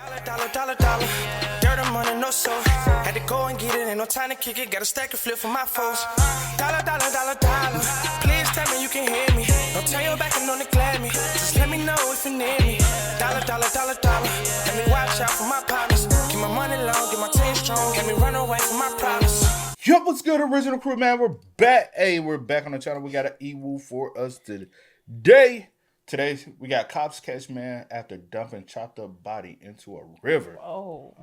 Dollar. Dirt and money, no soul. Had to go and get it, ain't no time to kick it. Got a stack and flip for my foes. Dollar. Please tell me you can hear me. Don't turn your back and don't neglect me. Just let me know if you need me. Dollar. Let me watch out for my partners. Keep my money long, get my team strong. Let me run away from my problems. Yo, what's good, original crew, man? We're back. Hey, we're back on the channel. We got an E-Woo for us today. Today, we got cops catch man after dumping chopped up body into a river. Oh.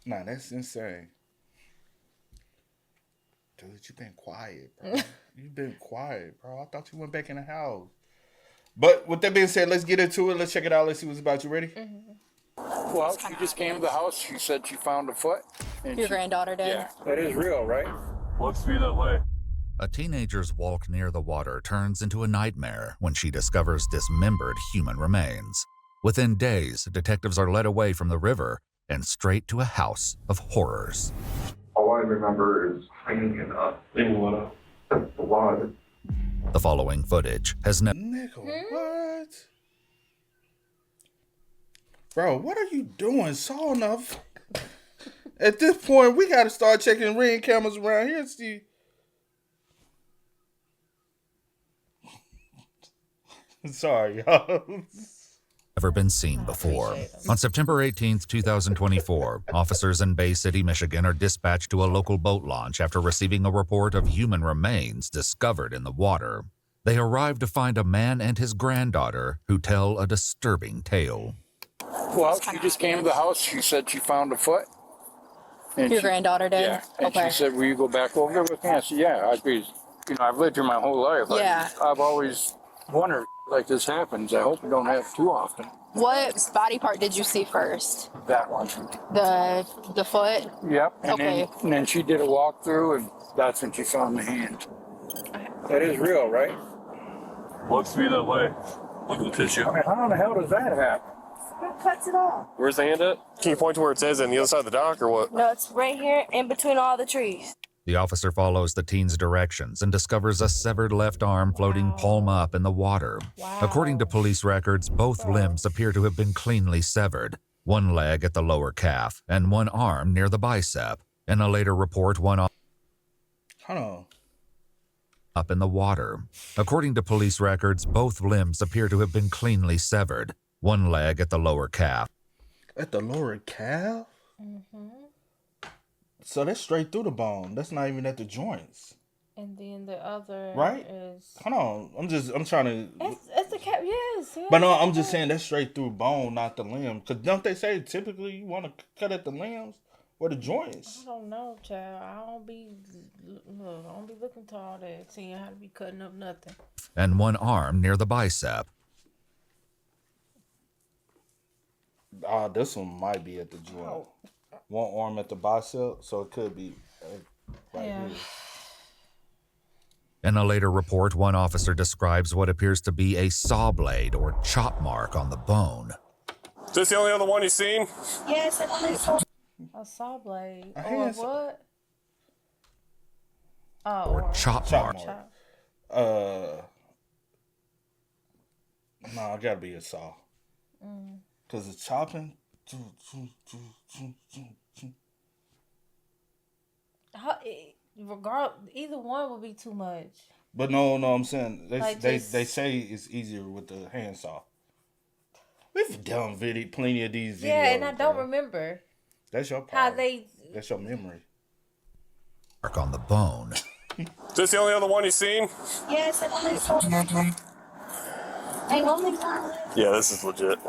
Nah, that's insane. Dude, you've been quiet, bro. You've been quiet, bro. I thought you went back in the house. But with that being said, let's get into it. Let's check it out. Let's see what's about. You ready? Mm-hmm. Well, she just came to the house. She said she found a foot. Your granddaughter did? Yeah, that is real, right? Looks to be that way. A teenager's walk near the water turns into a nightmare when she discovers dismembered human remains. Within days, detectives are led away from the river and straight to a house of horrors. All I remember is hanging up in the water. The following footage has never... Nigga, what? Bro, what are you doing? Saw enough. At this point, we got to start checking ring cameras around here and see... Sorry, y'all. Never been seen before. On September 18th, 2024, officers in Bay City, Michigan are dispatched to a local boat launch after receiving a report of human remains discovered in the water. They arrive to find a man and his granddaughter who tell a disturbing tale. Well, she just came to the house. She said she found a foot. And Your granddaughter did? Yeah. And okay. she said, will you go back over there with me? I said, yeah. I've lived here my whole life. Yeah. I've always wondered like this happens. I hope we don't have too often. What body part did you see first? That one. The foot? Yep. And Okay. then she did a walkthrough, and that's when she found the hand. That is real, right? Looks to be that way. Look at the tissue. I mean, how in the hell does that happen? It cuts it off. Where's the hand at? Can you point to where it says on the other side of the dock or what? No, it's right here in between all the trees. The officer follows the teen's directions and discovers a severed left arm floating palm up in the water. Wow. According to police records, both limbs appear to have been cleanly severed. One leg at the lower calf and one arm near the bicep. In a later report, one arm up in the water. According to police records, both limbs appear to have been cleanly severed. One leg at the lower calf. At the lower calf? Mm-hmm. So that's straight through the bone. That's not even at the joints. And then the other right? is... Hold on. I'm trying to... It's the cap, yes. But no, I'm just saying that's straight through bone, not the limb. Because don't they say typically you want to cut at the limbs or the joints? I don't know, child. I don't be looking to all that, seeing how to be cutting up nothing. And one arm near the bicep. This one might be at the joint. Oh. One arm at the bicep, so it could be right here. In a later report, one officer describes what appears to be a saw blade or chop mark on the bone. Is this the only other one you've seen? Yes, a saw blade. Or what? Oh, or chop mark. No, it gotta be a saw. Because it's chopping. Either one would be too much. But no, I'm saying they say it's easier with the handsaw. We've done plenty of these videos. Yeah, and I don't remember. That's your power. That's your memory. Mark on the bone. Is this the only other one you've seen? Yes, Yeah, this is legit.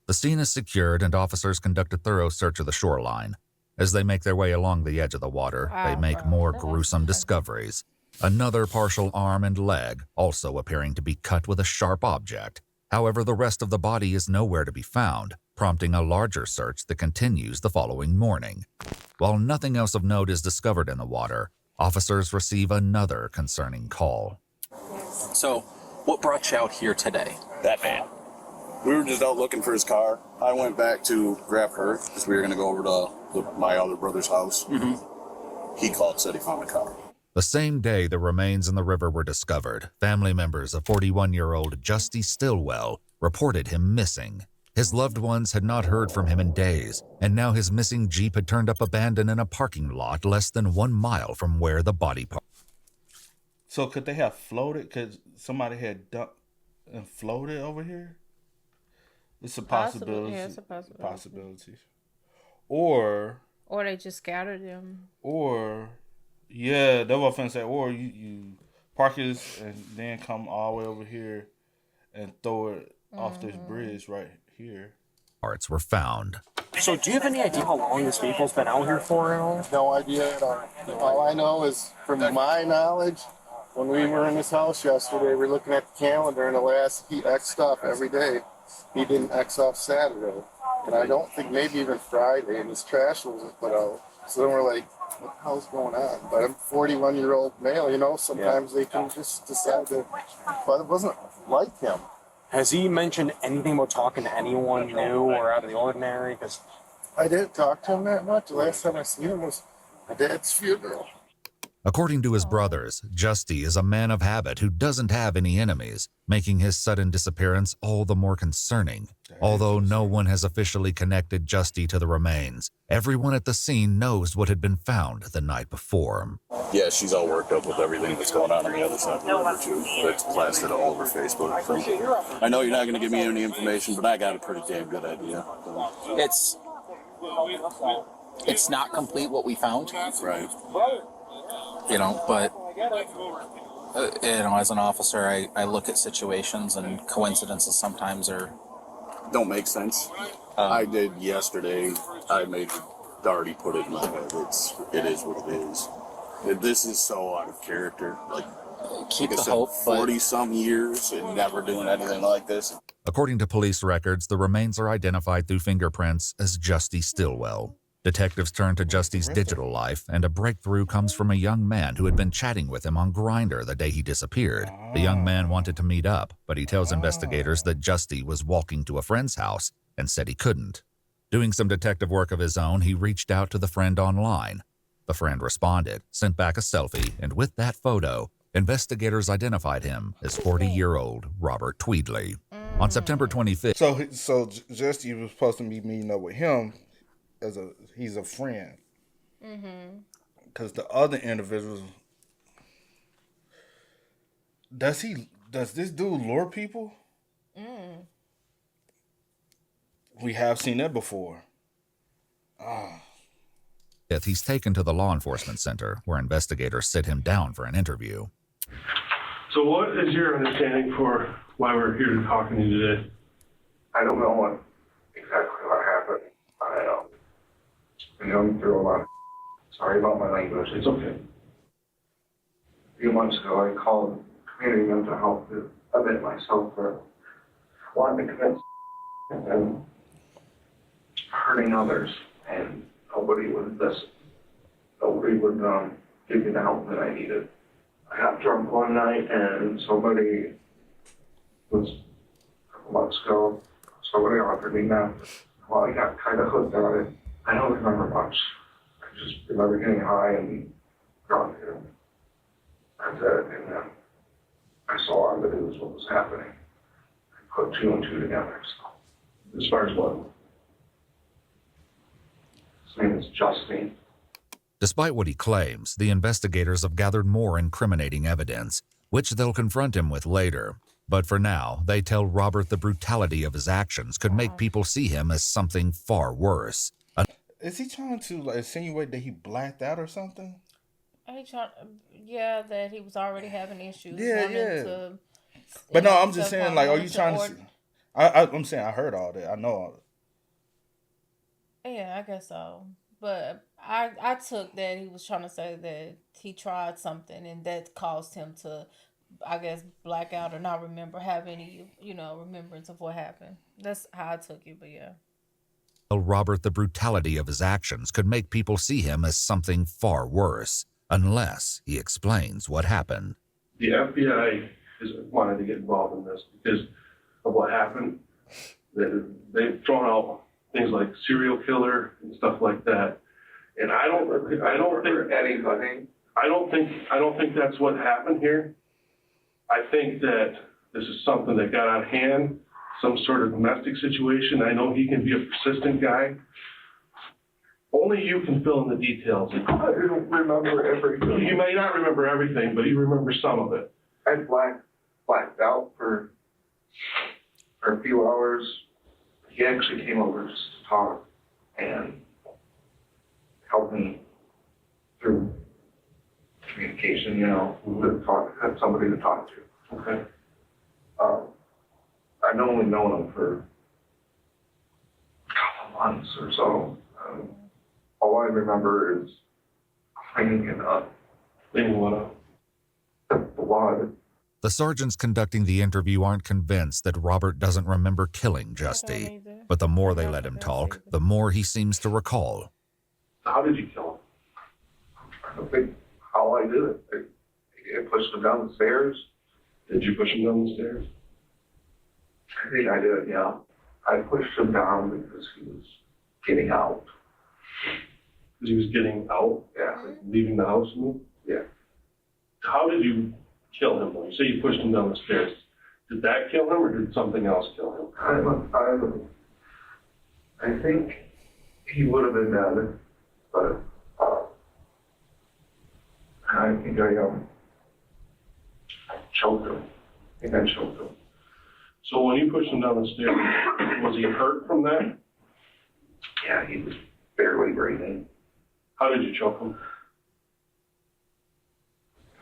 The scene is secured and officers conduct a thorough search of the shoreline. As they make their way along the edge of the water, they make more gruesome discoveries. Another partial arm and leg, also appearing to be cut with a sharp object. However, the rest of the body is nowhere to be found, prompting a larger search that continues the following morning. While nothing else of note is discovered in the water, officers receive another concerning call. So, what brought you out here today? That man. We were just out looking for his car. I went back to grab her because we were going to go over to my other brother's house. Mm-hmm. He called, said he found the car. The same day the remains in the river were discovered, family members of 41-year-old Justy Stillwell reported him missing. His loved ones had not heard from him in days, and now his missing Jeep had turned up abandoned in a parking lot less than 1 mile from where the body part. So could they have floated? Because somebody had dumped and floated over here? It's a possibility. Yeah, it's a possibility. Or they just scattered them. Or, yeah, that's what I'm finna say. Or you park it and then come all the way over here and throw it off this bridge right here. Parts were found. So do you have any idea how long this vehicle's been out here for at all? No idea at all. All I know is, from my knowledge, when we were in this house yesterday, we were looking at the calendar, and the last he X'd off every day. He didn't X off Saturday. And I don't think maybe even Friday, and his trash wasn't put out. So then we're like, what the hell's going on? But I'm a 41-year-old male, you know, sometimes they can just decide to, but it wasn't like him. Has he mentioned anything about talking to anyone new or out of the ordinary? Because I didn't talk to him that much. The last time I seen him was my dad's funeral. According to his brothers, Justy is a man of habit who doesn't have any enemies, making his sudden disappearance all the more concerning. Although no one has officially connected Justy to the remains, everyone at the scene knows what had been found the night before. Yeah, she's all worked up with everything that's going on the other side of the river, too. It's plastered all over Facebook. I know you're not going to give me any information, but I got a pretty damn good idea. It's not complete what we found. Right. You know, but, as an officer, I look at situations, and coincidences sometimes don't make sense. I did yesterday. I made Darty put it in my head. It is what it is. This is so out of character. Keep the hope. 40-some years and never doing anything like this. According to police records, the remains are identified through fingerprints as Justy Stillwell. Detectives turn to Justy's digital life, and a breakthrough comes from a young man who had been chatting with him on Grindr the day he disappeared. The young man wanted to meet up, but he tells investigators that Justy was walking to a friend's house and said he couldn't. Doing some detective work of his own, he reached out to the friend online. The friend responded, sent back a selfie, and with that photo, investigators identified him as 40-year-old Robert Tweedley. On September 25th... So Justy was supposed to be meeting up with him. He's a friend. Because the other individuals, does this dude lure people? We have seen that before. He's taken to the law enforcement center, where investigators sit him down for an interview. So what is your understanding for why we're here talking to you today? I don't know exactly what happened. Been going through a lot. Sorry about my language. It's okay. A few months ago, I called community mental health to admit myself for wanting to commit and then hurting others, and nobody would listen. Nobody would give me the help that I needed. I got drunk one night, and somebody was a couple months ago. Somebody offered me meth. Well, I got kind of hooked on it. I don't remember much. I just remember getting high and drunk, and that's it. And then I saw on the news what was happening. I put 2 and 2 together. So, As far as what? his name is Justin. Despite what he claims, the investigators have gathered more incriminating evidence, which they'll confront him with later. But for now, they tell Robert the brutality of his actions could make people see him as something far worse. Is he trying to insinuate that he blacked out or something? That he was already having issues. Yeah. But no, I'm just saying, are you trying to... I'm saying I heard all that. I know all that. Yeah, I guess so. But I took that he was trying to say that he tried something and that caused him to, I guess, black out or not remember, have any, remembrance of what happened. That's how I took it, but yeah. Robert the brutality of his actions could make people see him as something far worse, unless he explains what happened. The FBI has wanted to get involved in this because of what happened. They've thrown out things like serial killer and stuff like that, and I don't think that's what happened here. I think that this is something that got out of hand, some sort of domestic situation. I know he can be a persistent guy. Only you can fill in the details. I don't remember everything. You may not remember everything, but you remember some of it. I blacked out for a few hours. He actually came over just to talk and help me through communication, you know, have somebody to talk to. Okay. I've only known him for a couple months or so. All I remember is cleaning it up. Cleaning what up? The blood. The sergeants conducting the interview aren't convinced that Robert doesn't remember killing Justy, but the more they let him talk, the more he seems to recall. How did you kill him? I don't think how I did it. I pushed him down the stairs. Did you push him down the stairs? I think I did, yeah. I pushed him down because he was getting out. Because he was getting out? Yeah. Like leaving the house? Yeah. How did you kill him? You say you pushed him down the stairs. Did that kill him, or did something else kill him? I think he would have been dead, but I think I choked him. I think I choked him. So when you pushed him down the stairs, was he hurt from that? Yeah, he was barely breathing. How did you choke him?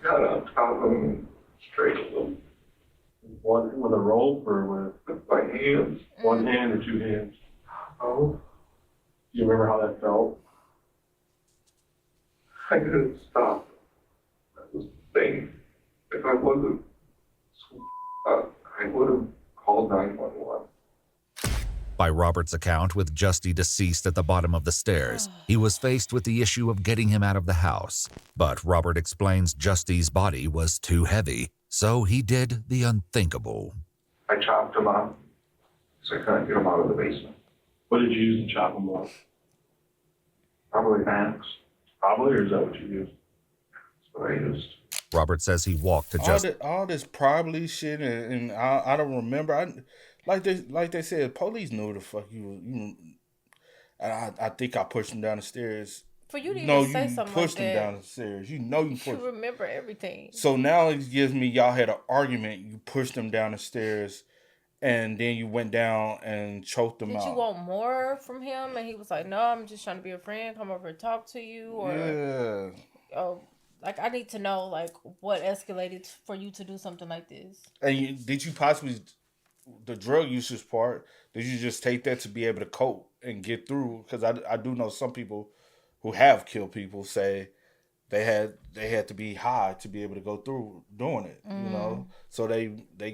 Got on top of him, strangled him. With a rope or with my hands? One hand or two hands? Oh. Do you remember how that felt? I couldn't stop. That was the thing. If I wasn't I would have called 911. By Robert's account, with Justy deceased at the bottom of the stairs, he was faced with the issue of getting him out of the house. But Robert explains Justy's body was too heavy, so he did the unthinkable. I chopped him up so I couldn't get him out of the basement. What did you use to chop him up? Probably an axe. Probably, or is that what you used? That's what I used. Robert says he walked to Justy. All this probably shit, and I don't remember. Like they said, police knew the fuck you. I think I pushed him down the stairs. For you to even say something like that, pushed him down the stairs. You know you pushed. You remember everything. So now it gives me y'all had an argument. You pushed him down the stairs, and then you went down and choked him out. Did you want more from him? And he was like, "No, I'm just trying to be a friend. Come over and talk to you." Or yeah. Like I need to know like what escalated for you to do something like this. And did you possibly, the drug usage part, did you just take that to be able to cope and get through? Because I do know some people who have killed people say they had to be high to be able to go through doing it. You know, so they may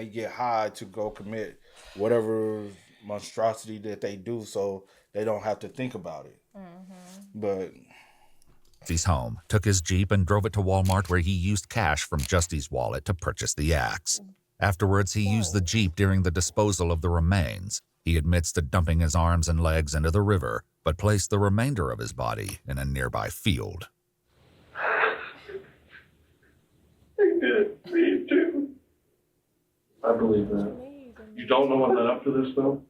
get high to go commit whatever monstrosity that they do, so they don't have to think about it. But Justy's home, took his Jeep and drove it to Walmart, where he used cash from Justy's wallet to purchase the axe. Afterwards, he used the Jeep during the disposal of the remains. He admits to dumping his arms and legs into the river, but placed the remainder of his body in a nearby field. They did me too. I believe that. You don't know what led up to this, though?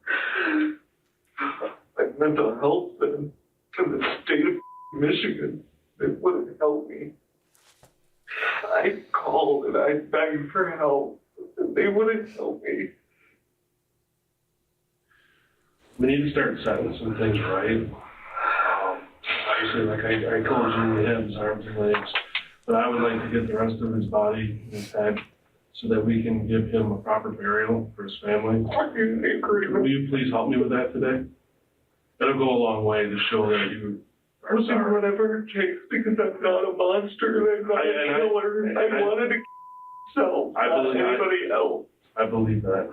Like mental health and to the state of Michigan. They wouldn't help me. I called and I begged for help. And they wouldn't help me. We need to start setting some things right. Obviously, like I told you, we have his arms and legs, but I would like to get the rest of his body intact so that we can give him a proper burial for his family. Will you please help me with that today? That'll go a long way to show that you are I'll do sorry. whatever it takes because I'm not a monster and I'm not a killer. I wanted to kill myself, not anybody else. I believe that.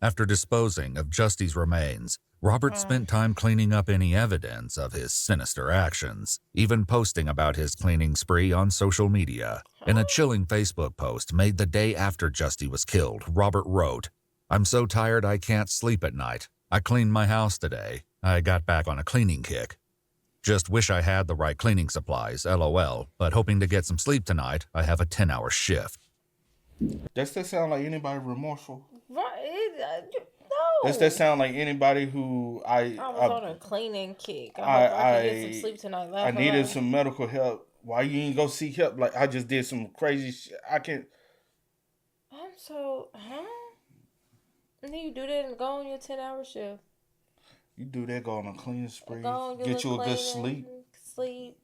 After disposing of Justy's remains, Robert spent time cleaning up any evidence of his sinister actions, even posting about his cleaning spree on social media. In a chilling Facebook post made the day after Justy was killed, Robert wrote, "I'm so tired I can't sleep at night. I cleaned my house today. I got back on a cleaning kick. Just wish I had the right cleaning supplies, LOL, but hoping to get some sleep tonight. I have a 10-hour shift." does that sound like anybody remorseful? Right? Does that sound like anybody who I was on a cleaning kick. I hope I can get some sleep tonight. I needed some medical help. Why you ain't go seek help? Like, I just did some crazy shit. I can't. I'm so, And then you do that and go on your 10-hour shift. You do that, go on a cleaning spree, Go on, get you a good sleep. Sleep.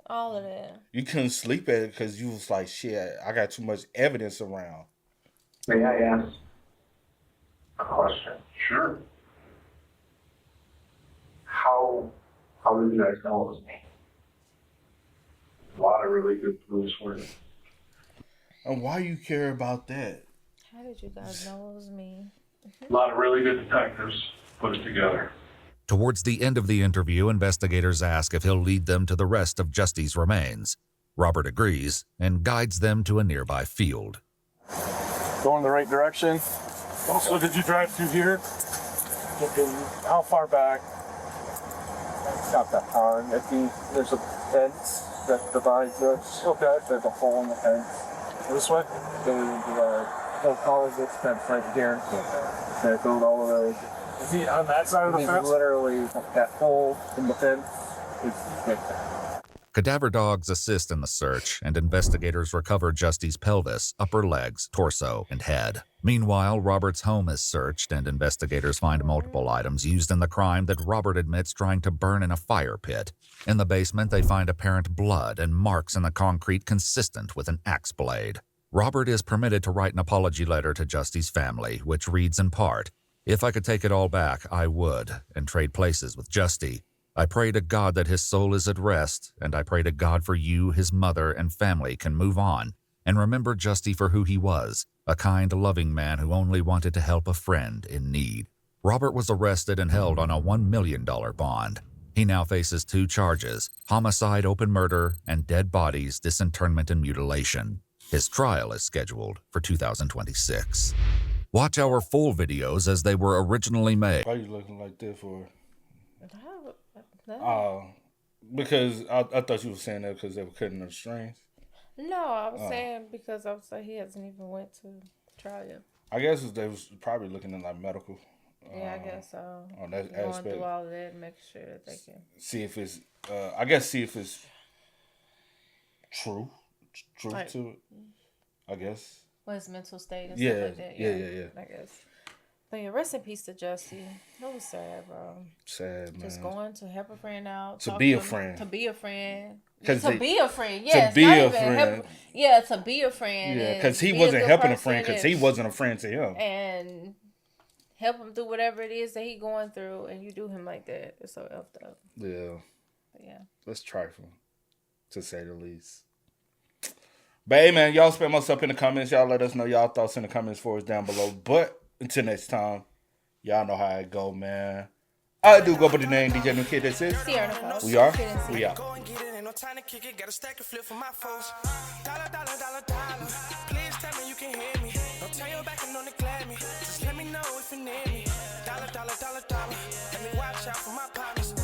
All of that. You couldn't sleep at it because you was like, shit, I got too much evidence around. May I ask a question? Sure. How did you guys know it was me? A lot of really good clues for you. And why you care about that? How did you guys know it was me? A lot of really good detectives put it together. Towards the end of the interview, investigators ask if he'll lead them to the rest of Justy's remains. Robert agrees and guides them to a nearby field. Going the right direction. Also, did you drive through here? How far back? Not that far. I think there's a fence that divides us. Okay. There's a hole in the fence. This way? They'll call it this fence right here. That goes all the way. Is he on that side of the fence? Literally, that hole in the fence is Cadaver dogs assist in the search, and investigators recover Justy's pelvis, upper legs, torso, and head. Meanwhile, Robert's home is searched, and investigators find multiple items used in the crime that Robert admits trying to burn in a fire pit. In the basement, they find apparent blood and marks in the concrete consistent with an axe blade. Robert is permitted to write an apology letter to Justy's family, which reads in part, "If I could take it all back, I would, and trade places with Justy. I pray to God that his soul is at rest, and I pray to God for you, his mother, and family can move on and remember Justy for who he was, a kind, loving man who only wanted to help a friend in need." Robert was arrested and held on a $1 million bond. He now faces 2 charges, homicide, open murder, and dead bodies, disinterment, and mutilation. His trial is scheduled for 2026. Watch our full videos as they were originally made. Why are you looking like that for? No. Because I thought you were saying that because they were cutting the strings. No, I was saying because I was like he hasn't even went to trial yet. I guess they was probably looking at like medical. Yeah, I guess so. On that going aspect, through all of that and making sure that they can see if it's. See if it's truth like, to it. I guess. What his mental state and Yeah, stuff like that. yeah. I guess. But yeah, rest in peace to Justy. That was sad, bro. Sad, man. Just going to help a friend out. To be a friend. To be a friend. To be a friend, yes. To be a friend. To be a friend. Yeah, because he wasn't helping a friend because he wasn't a friend to him. And help him through whatever it is that he going through, and you do him like that. It's so effed up. Yeah. But yeah. That's trifling, to say the least. But hey, man, y'all spam us up in the comments. Y'all let us know y'all thoughts in the comments for us down below. But until next time, y'all know how it go, man. I do go by the name DJ New Kid. That's it. We are. We out. Go and get it, ain't no time to kick it. Got a stack and flip for my foes. Dollar, dollar, dollar, dollar. Please tell me you can hear me. Don't turn your back and don't neglect me. Just let me know if you need me. Dollar, dollar, dollar, dollar. Let me watch out for my partners.